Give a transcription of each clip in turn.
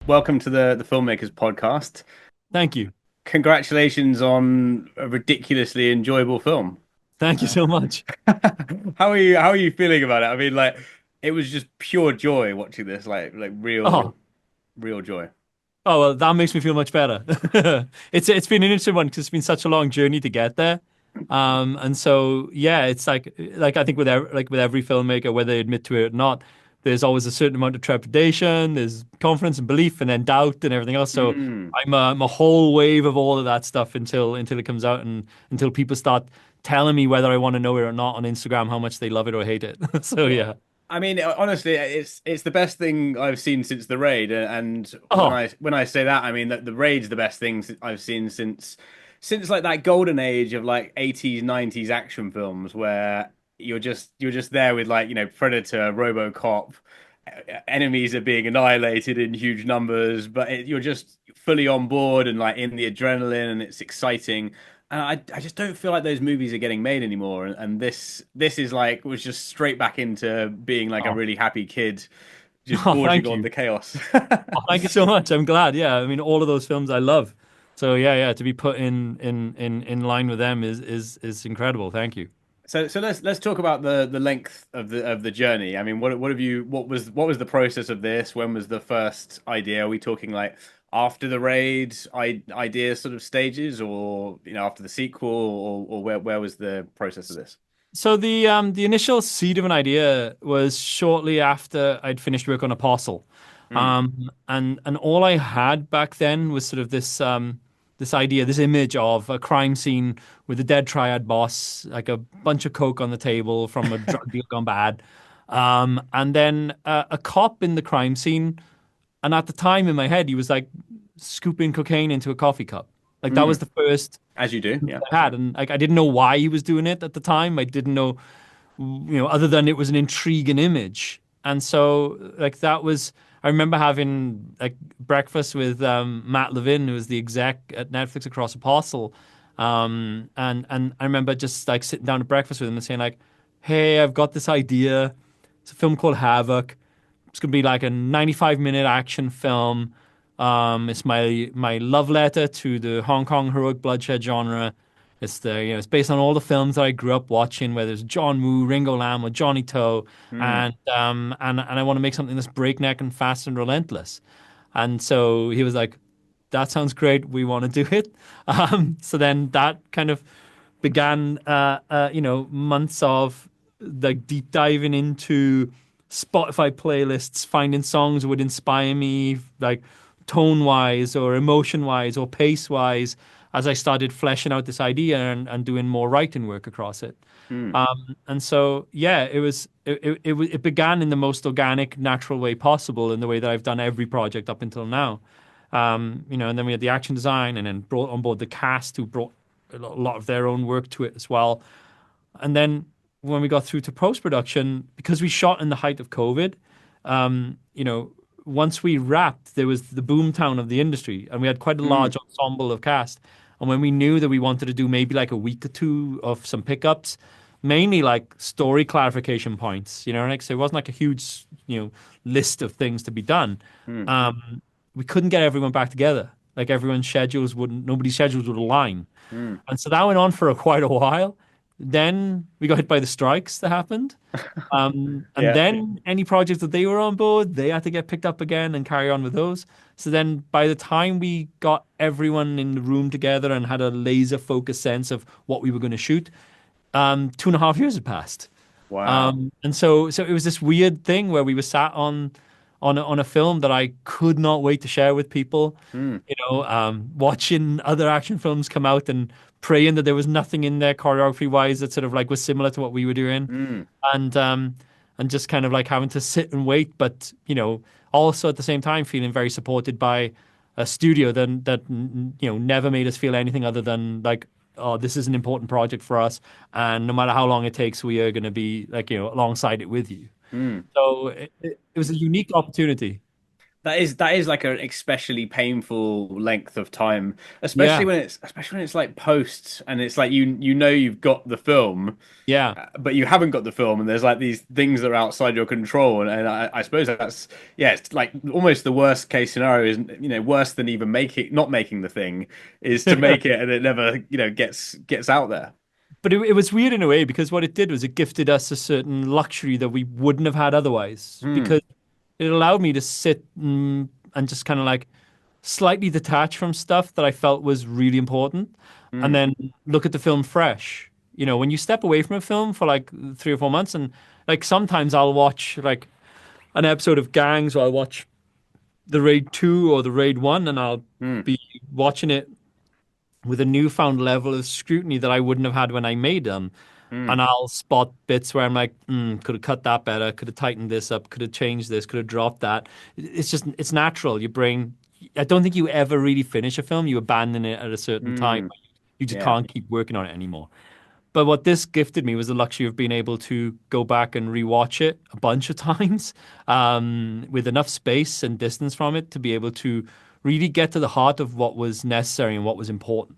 welcome to the Filmmakers Podcast. Thank you. Congratulations on a ridiculously enjoyable film. Thank you Uh, so much. how are you feeling about it? I mean, like, it was just pure joy watching this, like Oh, real joy. well, that makes me feel much better. It's been an interesting one because it's been such a long journey to get there. And so yeah, it's like I think like with every filmmaker, whether they admit to it or not, there's always a certain amount of trepidation, there's confidence and belief, and then doubt and everything else. So Mm. I'm a whole wave of all of that stuff until it comes out and until people start telling me whether I want to know it or not on Instagram, how much they love it or hate it. So Well, yeah. I mean, honestly, it's the best thing I've seen since The Raid, and when Oh. I say that, I mean that The Raid's the best thing I've seen since like that golden age of like 80s, 90s action films where you're just there with like, Predator, RoboCop, enemies are being annihilated in huge numbers, but you're just fully on board and like in the adrenaline and it's exciting. And I just don't feel like those movies are getting made anymore. And this is like was just straight back into being like a Oh. really happy kid, just Oh, gorging thank on you. the chaos. Oh, thank you so much. I'm glad. Yeah, I mean, all of those films I love. So yeah, yeah, to be put in line with them is incredible. Thank you. So let's talk about the length of the journey. I mean, what have you what was the process of this? When was the first idea? Are we talking like after the raid idea sort of stages, or after the sequel, or where was the process of this? So the initial seed of an idea was shortly after I'd finished work on Apostle. Hmm. And all I had back then was sort of this idea, this image of a crime scene with a dead triad boss, like a bunch of coke on the table from a drug deal gone bad. And then a cop in the crime scene. And at the time in my head, he was like scooping cocaine into a coffee cup. Like that Hmm. was the first As you do, yeah. I had, and like I didn't know why he was doing it at the time. I didn't know, other than it was an intriguing image. And so like that was. I remember having like breakfast with Matt Levin, who was the exec at Netflix across Apostle, and I remember just like sitting down at breakfast with him and saying like, "Hey, I've got this idea. It's a film called Havoc. It's gonna be like a 95-minute action film. It's my love letter to the Hong Kong heroic bloodshed genre. It's based on all the films that I grew up watching, whether it's John Woo, Ringo Lam, or Johnny To, Hmm. and I want to make something that's breakneck and fast and relentless." And so he was like, "That sounds great. We want to do it." So then that kind of began, months of like deep diving into Spotify playlists, finding songs that would inspire me, like tone wise or emotion wise or pace wise, as I started fleshing out this idea and doing more writing work across it. Hmm. And so, yeah, it began in the most organic, natural way possible, in the way that I've done every project up until now. And then we had the action design, and then brought on board the cast, who brought a lot of their own work to it as well. And then when we got through to post production, because we shot in the height of COVID, um, you know, once we wrapped, there was the boomtown of the industry, and we had quite a Hmm. large ensemble of cast. And when we knew that we wanted to do maybe like a week or two of some pickups, mainly like story clarification points, like so it wasn't like a huge, list of things to be done. Hmm. We couldn't get everyone back together. Like everyone's schedules wouldn't, nobody's schedules would align. Hmm. And so that went on for quite a while. Then we got hit by the strikes that happened. And Yeah. then any projects that they were on board, they had to get picked up again and carry on with those. So then by the time we got everyone in the room together and had a laser focused sense of what we were going to shoot, 2.5 years had passed. Wow. And so it was this weird thing where we were sat on a film that I could not wait to share with people. Hmm. Watching other action films come out and praying that there was nothing in there choreography wise that sort of like was similar to what we were doing, Hmm. and um, and just kind of like having to sit and wait, but also at the same time feeling very supported by a studio that never made us feel anything other than like, oh, this is an important project for us, and no matter how long it takes, we are going to be like alongside it with you. Hmm. So it was a unique opportunity. that is like an especially painful length of time, Yeah, especially when it's like post and it's like you know you've got the film, yeah. but you haven't got the film, and there's like these things that are outside your control, and I suppose that's yeah, it's like almost the worst case scenario is worse than even making not making the thing is to make it and it never gets out there. But it was weird in a way because what it did was it gifted us a certain luxury that we wouldn't have had otherwise Hmm. because it allowed me to sit and just kind of like slightly detach from stuff that I felt was really important and Hmm. then look at the film fresh. You know, when you step away from a film for like 3 or 4 months and like sometimes I'll watch like an episode of Gangs or I'll watch the Raid 2 or the Raid 1 and I'll Hmm. be watching it with a newfound level of scrutiny that I wouldn't have had when I made them. Hmm. And I'll spot bits where I'm like, could have cut that better, could have tightened this up, could have changed this, could have dropped that. It's just, it's natural. Your brain, I don't think you ever really finish a film. You abandon it at a certain time. Hmm. You just Yeah. can't keep working on it anymore. But what this gifted me was the luxury of being able to go back and rewatch it a bunch of times with enough space and distance from it to be able to really get to the heart of what was necessary and what was important.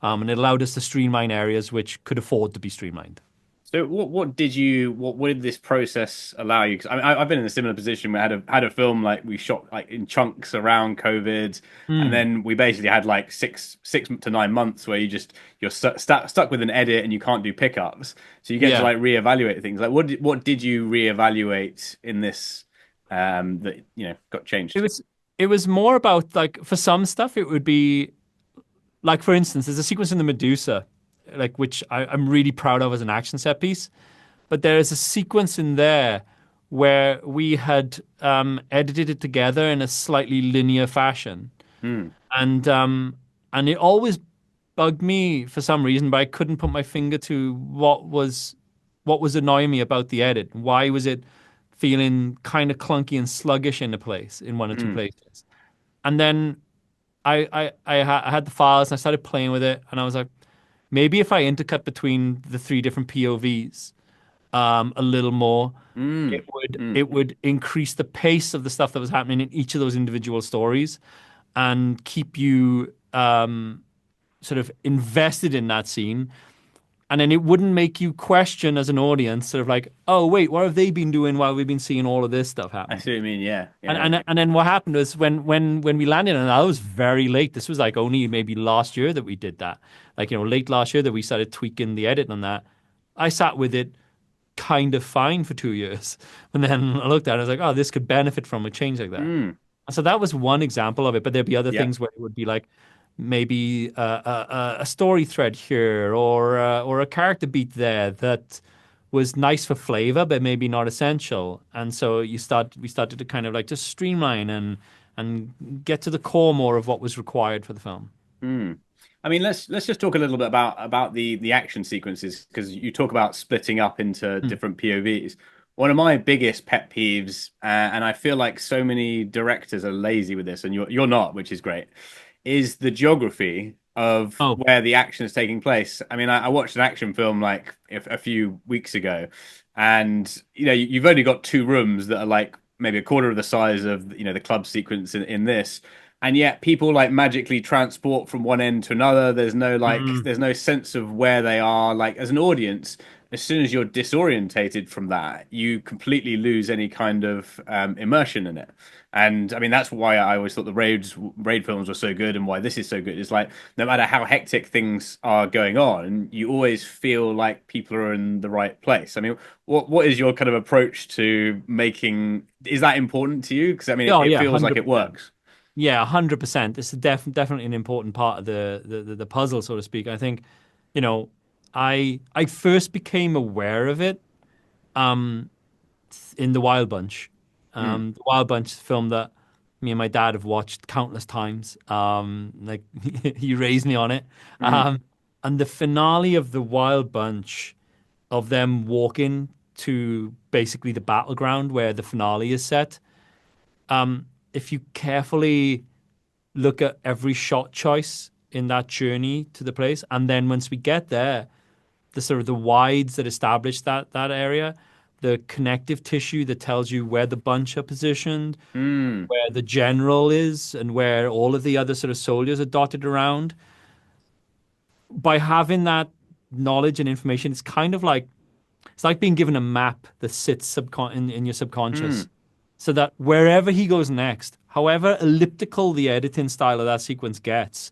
And it allowed us to streamline areas which could afford to be streamlined. So what did this process allow you? Because I've been in a similar position. We had a film like we shot like in chunks around COVID, and Mm, then we basically had like six to 9 months where you're stuck with an edit and you can't do pickups. So you get to yeah. like reevaluate things. Like what did you reevaluate in this that got It changed? was it was more about like for some stuff it would be like for instance, there's a sequence in the Medusa, like which I'm really proud of as an action set piece. But there is a sequence in there where we had edited it together in a slightly linear fashion, Hmm. and um, and it always bugged me for some reason, but I couldn't put my finger to what was annoying me about the edit. Why was it feeling kind of clunky and sluggish in a place in one or two Hmm. places? And then I had the files and I started playing with it, and I was like, maybe if I intercut between the three different POVs a little more, Hmm. Hmm. it would increase the pace of the stuff that was happening in each of those individual stories and keep you sort of invested in that scene. And then it wouldn't make you question as an audience, sort of like, oh wait, what have they been doing while we've been seeing all of this stuff I happen? see what you mean. Yeah. And Yeah. and and then what happened was when we landed, and that was very late. This was like only maybe last year that we did that. Like, late last year that we started tweaking the edit on that. I sat with it kind of fine for 2 years. And then I looked at it, I was like, oh, this could benefit from a change like that. Hmm. And so that was one example of it, but there'd be other Yeah. things where it would be like maybe a story thread here or a character beat there that was nice for flavor, but maybe not essential. And so we started to kind of like just streamline and get to the core more of what was required for the film. Hmm. I mean, let's just talk a little bit about the action sequences because you talk about splitting up into Mm. different POVs. One of my biggest pet peeves, and I feel like so many directors are lazy with this, and you're not, which is great, is the geography of Oh, where the action is taking place. I mean, I watched an action film like a few weeks ago, and you've only got two rooms that are like maybe a quarter of the size of the club sequence in this, and yet people like magically transport from one end to another. mm, There's no sense of where they are. Like as an audience, as soon as you're disorientated from that, you completely lose any kind of immersion in it. And I mean that's why I always thought the raid films were so good, and why this is so good. It's like no matter how hectic things are going on, you always feel like people are in the right place. I mean, what is your kind of approach to making? Is that important to you? Because I mean, yeah, oh, it yeah, feels like it 100%. works. Yeah, 100%. It's definitely an important part of the puzzle, so to speak. I think, you know, I first became aware of it um, in The Wild Bunch. Mm, The Wild Bunch is a film that me and my dad have watched countless times. Like he raised me on it. mm, Um, and the finale of The Wild Bunch of them walking to basically the battleground where the finale is set. If you carefully look at every shot choice in that journey to the place. And then once we get there, the sort of the wides that establish that area, the connective tissue that tells you where the bunch are positioned, Mm. where the general is, and where all of the other sort of soldiers are dotted around. By having that knowledge and information, it's like being given a map that sits in your subconscious, Mm. so that wherever he goes next, however elliptical the editing style of that sequence gets,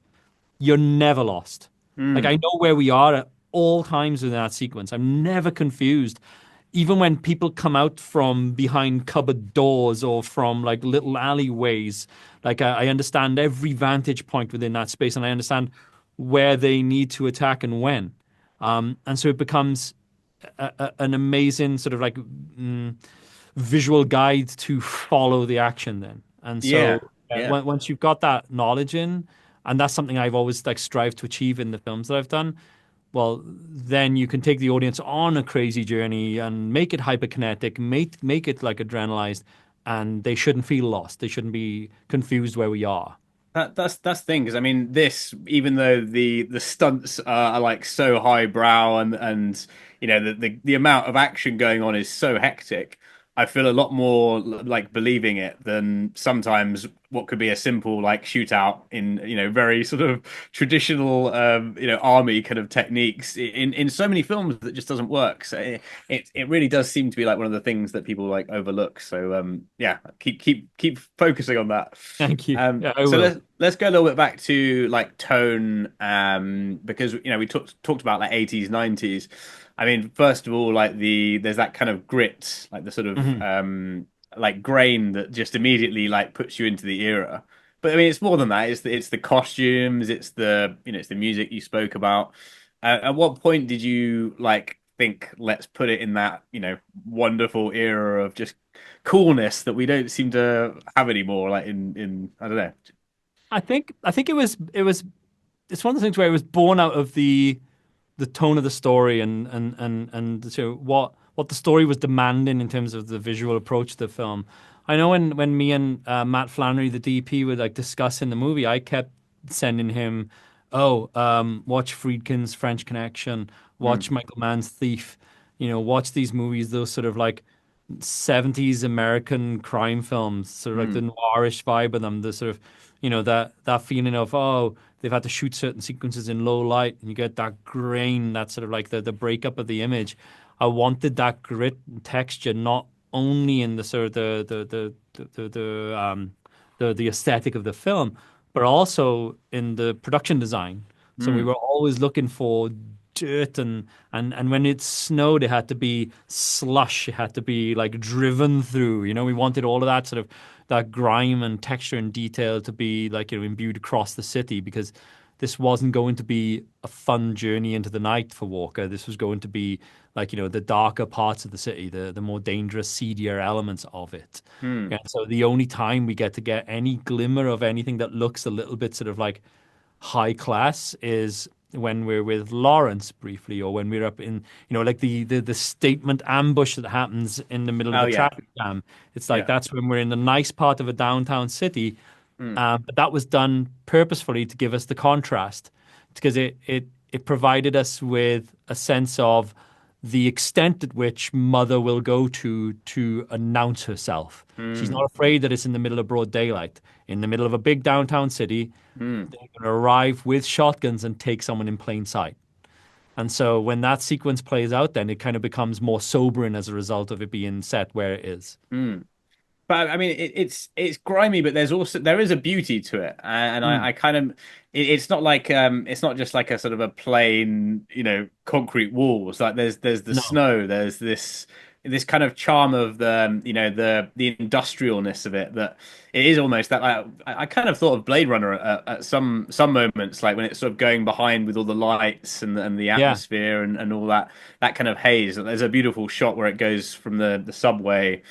you're never lost. Like, I Mm. know where we are at all times within that sequence. I'm never confused. Even when people come out from behind cupboard doors or from like little alleyways, like I understand every vantage point within that space, and I understand where they need to attack and when. And so it becomes an amazing sort of like visual guide to follow the action then. And Yeah. so Yeah. once you've got that knowledge in, and that's something I've always like strived to achieve in the films that I've done, well, then you can take the audience on a crazy journey and make it hyperkinetic, make it like adrenalized, and they shouldn't feel lost. They shouldn't be confused where we are. That's the thing, because I mean this, even though the stunts are like so highbrow, and you know the amount of action going on is so hectic, I feel a lot more like believing it than sometimes what could be a simple like shootout in, you know, very sort of traditional you know, army kind of techniques in so many films that just doesn't work. So it really does seem to be like one of the things that people like overlook. So yeah, keep focusing on that. Thank you. Yeah, I So will. let's go a little bit back to like tone, because you know we talked about like 80s, 90s. I mean, first of all, like there's that kind of grit, like the sort of Mhm. like grain that just immediately like puts you into the era. But I mean, it's more than that. It's the costumes, it's the, you know, it's the music you spoke about. At what point did you like think, let's put it in that, you know, wonderful era of just coolness that we don't seem to have anymore, like in I don't know. I think it was it's one of the things where it was born out of the tone of the story and so what the story was demanding in terms of the visual approach to the film. I know when me and Matt Flannery, the DP, were like discussing the movie, I kept sending him, oh, watch Friedkin's French Connection, watch Mm, Michael Mann's Thief, watch these movies, those sort of like 70s American crime films, sort of like the mm, noirish vibe of them, the sort of, that feeling of, oh, they've had to shoot certain sequences in low light and you get that grain, that sort of like the breakup of the image. I wanted that grit and texture, not only in the sort of the aesthetic of the film, but also in the production design. So we mm, were always looking for dirt and when it snowed, it had to be slush. It had to be like driven through. We wanted all of that sort of that grime and texture and detail to be like imbued across the city because this wasn't going to be a fun journey into the night for Walker. This was going to be like the darker parts of the city, the more dangerous, seedier elements of it. mm. And so the only time we get to get any glimmer of anything that looks a little bit sort of like high class is when we're with Lawrence briefly, or when we're up in, like the statement ambush that happens in the middle of Oh a yeah, traffic jam. It's like yeah. that's when we're in the nice part of a downtown city. Mm, But that was done purposefully to give us the contrast, because it provided us with a sense of the extent at which Mother will go to announce herself. She's not mm, afraid that it's in the middle of broad daylight, in the middle of a big downtown city. mm, They're going to arrive with shotguns and take someone in plain sight. And so when that sequence plays out, then it kind of becomes more sobering as a result of it being set where it is. mm. But I mean, it's grimy, but there is a beauty to it, and Mm. I kind of it's not like it's not just like a sort of a plain, you know, concrete walls. Like there's the No. snow, there's this kind of charm of the you know the industrialness of it, that it is almost that like I kind of thought of Blade Runner at some moments, like when it's sort of going behind with all the lights and the Yeah. atmosphere and all that kind of haze. There's a beautiful shot where it goes from the subway,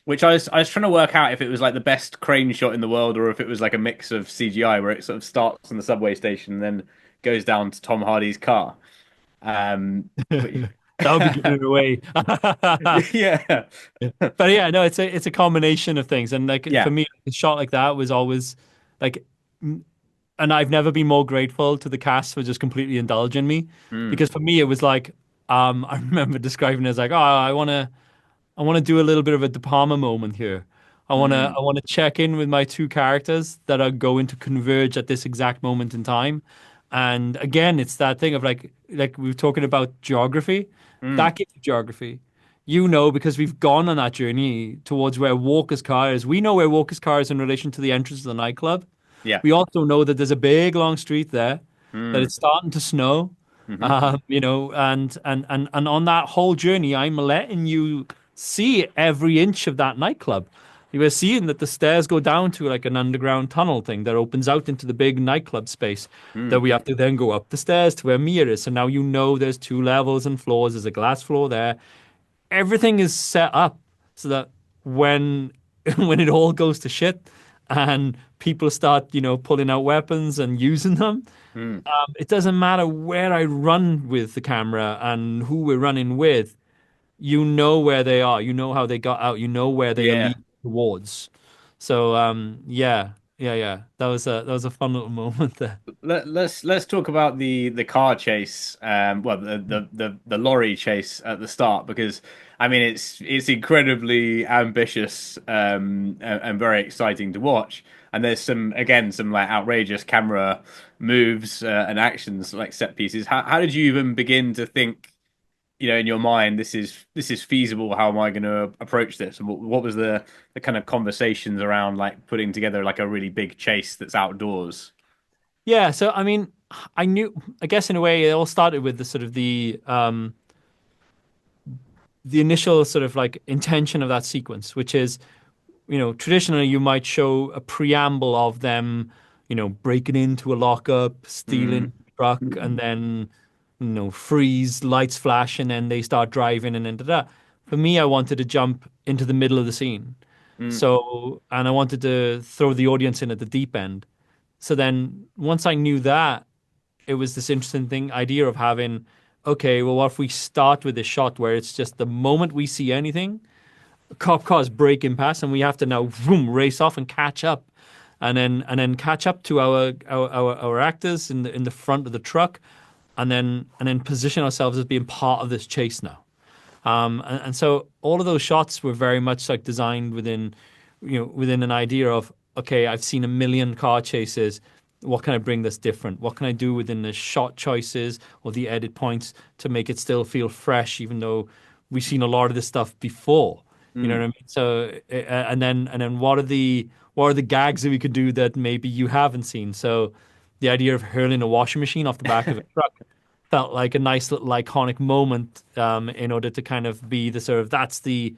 which I was trying to work out if it was like the best crane shot in the world, or if it was like a mix of CGI where it sort of starts in the subway station and then goes down to Tom Hardy's car. But That would be giving it away. yeah, But yeah, no, it's a combination of things. And like for yeah, me, a shot like that was always like, and I've never been more grateful to the cast for just completely indulging me. mm, Because for me, it was like, I remember describing it as like, oh, I want to. I want to do a little bit of a De Palma moment here. Mm, I want to check in with my two characters that are going to converge at this exact moment in time. And again, it's that thing of like we were talking about geography. mm, That gives you geography. You know, because we've gone on that journey towards where Walker's car is. We know where Walker's car is in relation to the entrance of the nightclub. yeah. We also know that there's a big long street there, that Mm, it's starting to snow. hmm You know, and on that whole journey, I'm letting you see every inch of that nightclub. You were seeing that the stairs go down to like an underground tunnel thing that opens out into the big nightclub space. That mm, we have to then go up the stairs to where Mia is. So now you know there's two levels and floors. There's a glass floor there. Everything is set up so that when when it all goes to shit and people start, pulling out weapons and using them, mm. it doesn't matter where I run with the camera and who we're running with. You know where they are. You know how they got out. You know where they are Yeah. leading towards. So yeah, yeah, yeah. That was a fun little moment there. Let's talk about the car chase. Well, the lorry chase at the start because I mean it's incredibly ambitious and very exciting to watch. And there's some like outrageous camera moves and actions like set pieces. How did you even begin to think? In your mind, this is feasible. How am I going to approach this? And what was the kind of conversations around like putting together like a really big chase that's outdoors? Yeah. So I mean, I knew. I guess in a way, it all started with the sort of the initial sort of like intention of that sequence, which is, traditionally you might show a preamble of them, breaking into a lockup, stealing Mm, a truck, and then, freeze, lights flash, and then they start driving and then da. For me, I wanted to jump into the middle of the scene. mm, So, and I wanted to throw the audience in at the deep end. So then once I knew that, it was this interesting idea of having, okay, well, what if we start with this shot where it's just the moment we see anything, cop cars breaking past, and we have to now vroom, race off and catch up, and then catch up to our actors in the front of the truck, and then position ourselves as being part of this chase now. And so all of those shots were very much like designed within an idea of, okay, I've seen a million car chases. What can I bring that's different? What can I do within the shot choices or the edit points to make it still feel fresh, even though we've seen a lot of this stuff before? You know what mm. I mean? So, and then what are the gags that we could do that maybe you haven't seen? So, the idea of hurling a washing machine off the back of a truck felt like a nice little iconic moment, in order to kind of be the sort of that's the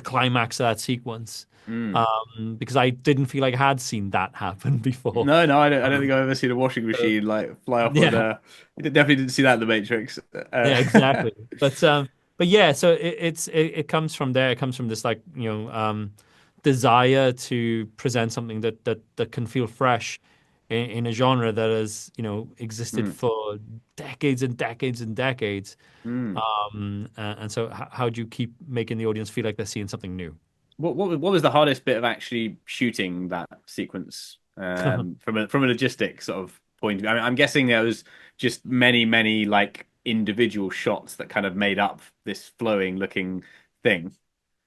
climax of that sequence, Mm. because I didn't feel like I had seen that happen before. No, I don't think Um, I've ever seen a washing so, machine like fly off on yeah, a. Definitely didn't see that in the Matrix. yeah, exactly. But yeah, so it comes from there. It comes from this like desire to present something that can feel fresh in a genre that has existed mm, for decades and decades and decades. mm. And so how do you keep making the audience feel like they're seeing something new? What was the hardest bit of actually shooting that sequence from a logistics sort of point of view? I mean, I'm guessing there was just many like individual shots that kind of made up this flowing looking thing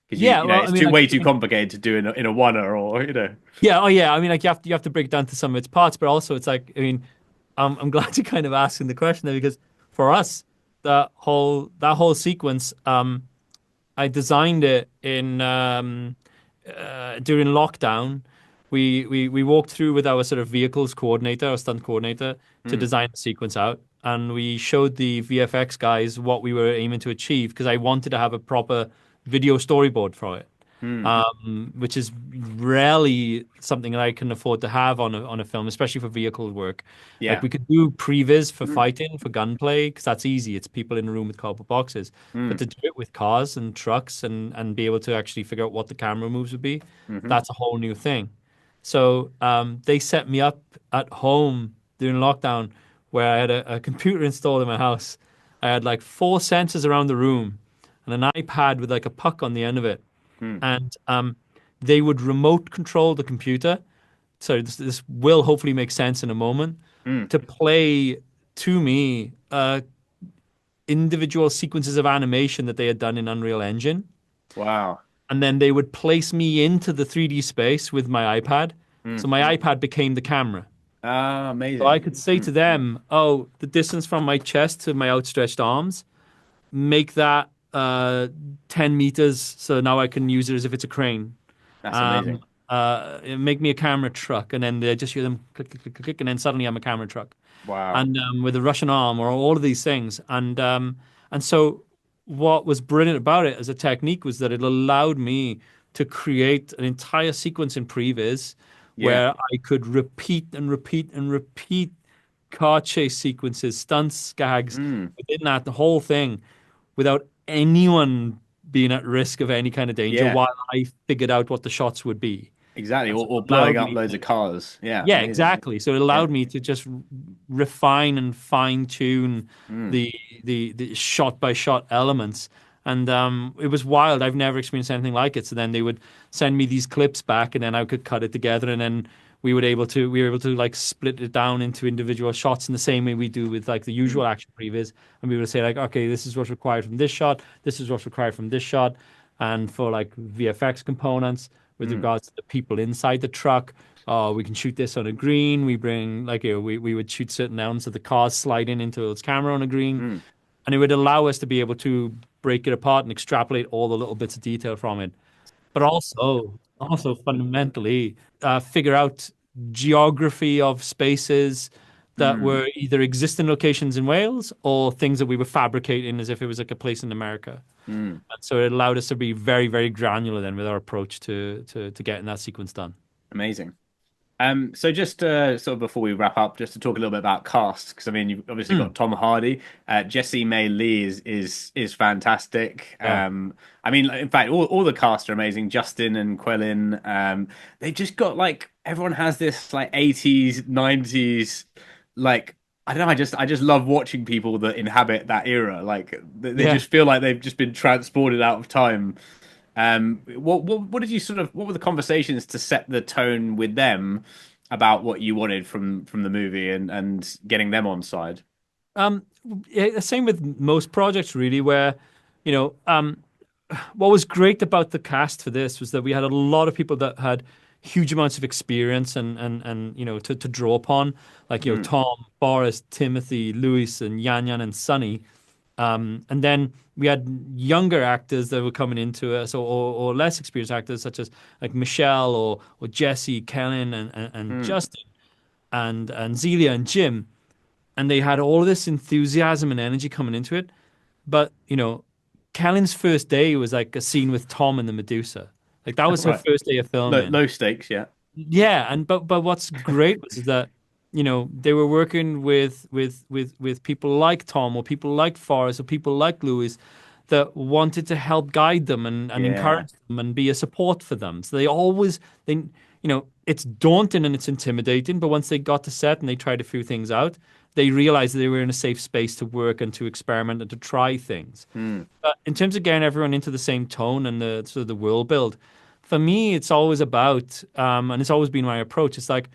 because Yeah, well, I it's mean, too like, way too complicated to do in a oneer or yeah, oh yeah, I mean, like you have to break it down to some of its parts, but also it's like, I mean, I'm glad you kind of asking the question there because for us, that whole sequence, I designed it in during lockdown. We walked through with our sort of vehicles coordinator, our stunt coordinator, to Mm, design the sequence out, and we showed the VFX guys what we were aiming to achieve because I wanted to have a proper video storyboard for it, mm, which is rarely something that I can afford to have on a film, especially for vehicle work. Like yeah. we could do previs for fighting, for gunplay, because that's easy. It's people in a room with cardboard boxes. But Mm, to do it with cars and trucks and be able to actually figure out what the camera moves would be, hmm that's a whole new thing. So they set me up at home during lockdown where I had a computer installed in my house. I had like four sensors around the room and an iPad with like a puck on the end of it, mm, and they would remote control the computer. So this will hopefully make sense in a moment mm, to play to me individual sequences of animation that they had done in Unreal Engine. Wow. And then they would place me into the 3D space with my iPad. So Mm. my iPad became the camera. Ah, So I amazing. could say to Mm. them, oh, the distance from my chest to my outstretched arms, make that 10 meters. So now I can use it as if it's a crane. That's Um, amazing. make me a camera truck. And then they just hear them click, click, click, click, click. And then suddenly I'm a camera truck. Wow. And with a Russian arm or all of these things. And so what was brilliant about it as a technique was that it allowed me to create an entire sequence in previs Yeah. where I could repeat and repeat and repeat car chase sequences, stunts, gags Mm. within that, the whole thing, without anyone being at risk of any kind of danger Yeah. while I figured out what the shots would be. Exactly. And so Or it blowing allowed up me loads to, of cars. Yeah. yeah, Amazing. exactly. So it Yeah. allowed me to just refine and fine tune Mm. the the shot by shot elements. And it was wild. I've never experienced anything like it. So then they would send me these clips back, and then I could cut it together, and then we were able to like split it down into individual shots in the same way we do with like the Mm. usual action previs. And we would say like, okay, this is what's required from this shot, this is what's required from this shot, and for like VFX components with Mm. regards to the people inside the truck. Oh, we can shoot this on a green. We bring like we would shoot certain elements of the cars sliding into its camera on a green, Mm. and it would allow us to be able to break it apart and extrapolate all the little bits of detail from it, but also fundamentally figure out geography of spaces that Mm. were either existing locations in Wales or things that we were fabricating as if it was like a place in America. Mm. And so it allowed us to be very, very granular then with our approach to getting that sequence done. Amazing. So just sort of before we wrap up, just to talk a little bit about cast, because I mean you've obviously Mm, got Tom Hardy, Jessie May Lee is fantastic. yeah, I mean, in fact, all the cast are amazing. Justin and Quellen, they just got like everyone has this like 80s, 90s, like I don't know. I just love watching people that inhabit that era. Like they yeah. just feel like they've just been transported out of time. What did you sort of what were the conversations to set the tone with them about what you wanted from the movie and getting them on side? Um, yeah, same with most projects, really, where, you know, what was great about the cast for this was that we had a lot of people that had huge amounts of experience and to draw upon, like, Mm, Tom, Boris, Timothy, Louis, and Yan Yan and Sunny. And then we had younger actors that were coming into us, or less experienced actors such as like Michelle or Jesse, Kellen, and mm, Justin, and Zelia and Jim, and they had all of this enthusiasm and energy coming into it. But Kellen's first day was like a scene with Tom and the Medusa. Like that was her right. first day of Low, filming. low stakes, yeah. Yeah, and but what's great was that they were working with people like Tom or people like Forrest or people like Louis that wanted to help guide them and Yeah. encourage them and be a support for them. So it's daunting and it's intimidating, but once they got to set and they tried a few things out, they realized that they were in a safe space to work and to experiment and to try things. Mm, But in terms of getting everyone into the same tone and the sort of the world build, for me, it's always about, and it's always been my approach. It's like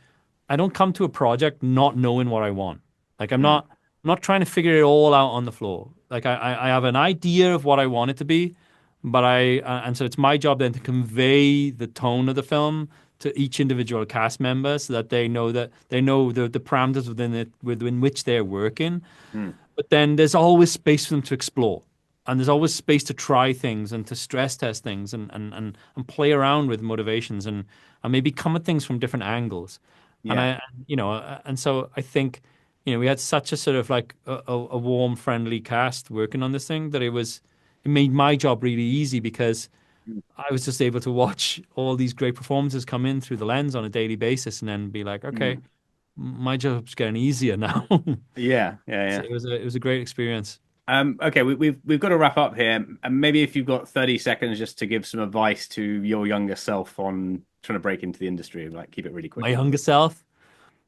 I don't come to a project not knowing what I want. Like mm, I'm not trying to figure it all out on the floor. Like I have an idea of what I want it to be, but and so it's my job then to convey the tone of the film to each individual cast member so that they know the parameters within which they're working. mm. But then there's always space for them to explore. And there's always space to try things and to stress test things and play around with motivations and maybe come at things from different angles. And Yeah. and so I think, we had such a sort of like a warm, friendly cast working on this thing that it made my job really easy because Mm, I was just able to watch all these great performances come in through the lens on a daily basis and then be like, okay, mm. my job's getting easier now. Yeah, yeah, So yeah. it was a great experience. Okay, we've got to wrap up here, and maybe if you've got 30 seconds just to give some advice to your younger self on trying to break into the industry, like keep it really My quick. younger self.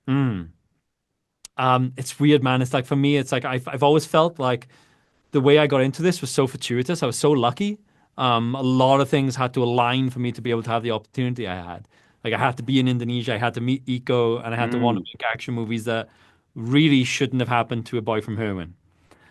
Mm. It's weird, man. It's like for me, it's like I've always felt like the way I got into this was so fortuitous. I was so lucky. A lot of things had to align for me to be able to have the opportunity I had. Like I had to be in Indonesia, I had to meet Eco, and I had to want to Mm, make action movies that really shouldn't have happened to a boy from Herman.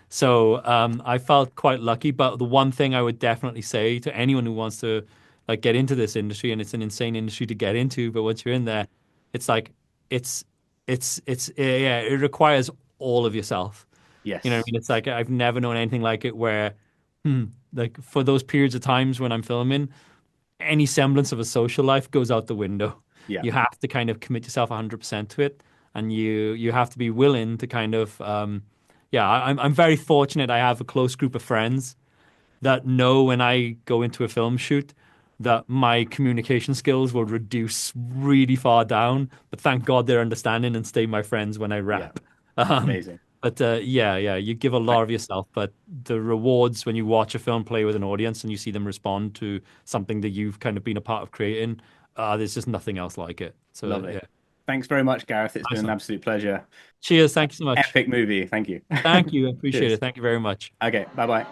So I felt quite lucky. But the one thing I would definitely say to anyone who wants to like get into this industry, and it's an insane industry to get into, but once you're in there, it's like it's yeah, it requires all of yourself. You know what I Yes. mean? It's like I've never known anything like it where like for those periods of times when I'm filming, any semblance of a social life goes out the window. Yeah. You have to kind of commit yourself 100% to it, and you have to be willing to kind of yeah. I'm very fortunate. I have a close group of friends that know when I go into a film shoot that my communication skills will reduce really far down. But thank God they're understanding and stay my friends when I Yeah. rap. Um, Amazing. but yeah, you give a lot of yourself, but the rewards when you watch a film play with an audience and you see them respond to something that you've kind of been a part of creating, there's just nothing else like it. So Lovely. yeah, Thanks very much, Gareth. It's been nice an one. absolute pleasure. Cheers. Thank you so much. Epic movie. Thank you. Thank you. I appreciate Cheers. it. Thank you very much. Okay. Bye bye.